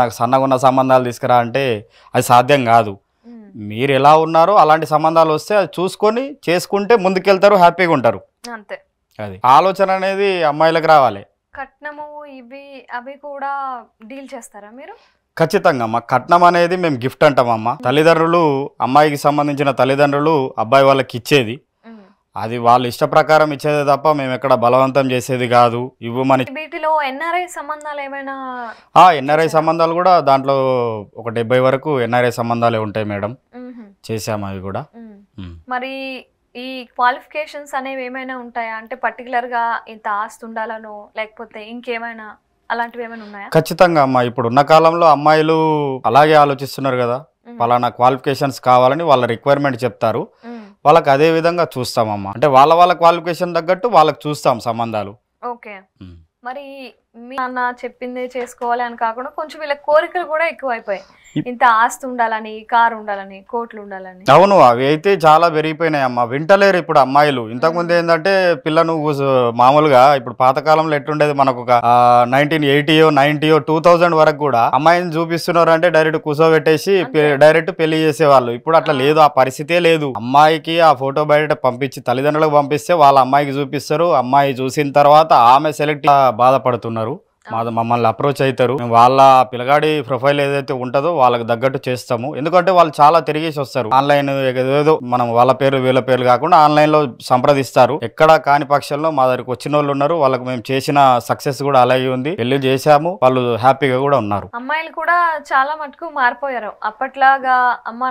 నాకు సన్నగున్న సంబంధాలు తీసుకురా అంటే అది సాధ్యం కాదు. మీరు ఎలా ఉన్నారో అలాంటి సంబంధాలు వస్తే అది చూసుకొని చేసుకుంటే ముందుకెళ్తారు, హ్యాపీగా ఉంటారు. అంతే. అది ఆలోచన అనేది అమ్మాయిలకు రావాలి. కట్నము ఇవి అవి కూడా డీల్ చేస్తారా మీరు? ఖచ్చితంగా అమ్మ. కట్నం అనేది మేము గిఫ్ట్ అంటామమ్మ. తల్లిదండ్రులు అమ్మాయికి సంబంధించిన తల్లిదండ్రులు అబ్బాయి వాళ్ళకి ఇచ్చేది, అది వాళ్ళ ఇష్ట ప్రకారం ఇచ్చేదే తప్ప మేము ఎక్కడ బలవంతం చేసేది కాదు. ఇవ్వమని. వీటిలో ఎన్ఆర్ఐ సంబంధాలు ఏమైనా? ఎన్ఆర్ఐ సంబంధాలు కూడా దాంట్లో ఒక 70 వరకు ఎన్ఆర్ఐ సంబంధాలే ఉంటాయి మేడం. చేసాము అవి కూడా. మరి ఈ క్వాలిఫికేషన్స్ అనేవి ఏమైనా ఉంటాయా? అంటే పర్టికులర్ గా ఇంత ఆస్తి ఉండాలనో లేకపోతే ఇంకేమైనా అలాంటివి ఏమైనా ఉన్నాయా? ఖచ్చితంగా అమ్మ. ఇప్పుడు ఉన్న కాలంలో అమ్మాయిలు అలాగే ఆలోచిస్తున్నారు కదా, పలానా క్వాలిఫికేషన్స్ కావాలని వాళ్ళ రిక్వైర్మెంట్ చెప్తారు, వాళ్ళకి అదే విధంగా చూస్తామమ్మా. అంటే వాళ్ళ క్వాలిఫికేషన్ తగ్గట్టు వాళ్ళకి చూస్తాం సంబంధాలు. ఓకే. మరి మీ నాన్న చెప్పిందే చేసుకోవాలి అని కాకుండా కొంచెం వీళ్ళ కోరికలు కూడా ఎక్కువైపోయాయి. ఇంత ఆస్తి ఉండాలని, కారు ఉండాలని, కోట్లు ఉండాలని. అవును, అవి అయితే చాలా పెరిగిపోయినాయి అమ్మ. వింటలేరు ఇప్పుడు అమ్మాయిలు. ఇంతకుముందు ఏంటంటే పిల్లను మామూలుగా ఇప్పుడు పాతకాలంలో ఎట్లుండేది, మనకు ఒక 1980, 90, 2000 వరకు కూడా అమ్మాయిని చూపిస్తున్నారు అంటే డైరెక్ట్ కూర్చోబెట్టేసి డైరెక్ట్ పెళ్లి చేసేవాళ్ళు. ఇప్పుడు అట్లా లేదు, ఆ పరిస్థితే లేదు. అమ్మాయికి ఆ ఫోటో బయట పంపించి తల్లిదండ్రులకు పంపిస్తే వాళ్ళ అమ్మాయికి చూపిస్తారు. అమ్మాయి చూసిన తర్వాత ఆమె సెలెక్ట్ బాధపడుతున్నారు, మమ్మల్ని అప్రోచ్ అవుతారు. వాళ్ళ పిల్లగాడి ప్రొఫైల్ ఏదైతే ఉంటుందో వాళ్ళకి తగ్గట్టు చేస్తాము. ఎందుకంటే వాళ్ళు చాలా తిరిగేసి వస్తారు. ఆన్లైన్ ఏదో మనం వాళ్ళ పేరు వీళ్ళ పేర్లు కాకుండా ఆన్లైన్ లో సంప్రదిస్తారు. ఎక్కడ కాని పక్షంలో మా దగ్గరకు వచ్చిన వాళ్ళు ఉన్నారు. వాళ్ళకి మేము చేసిన సక్సెస్ కూడా అలాగే ఉంది. పెళ్లి చేశాము, వాళ్ళు హ్యాపీగా కూడా ఉన్నారు. అమ్మాయిలు కూడా చాలా మటుకు మారిపోయారు. అప్పట్లాగా అమ్మా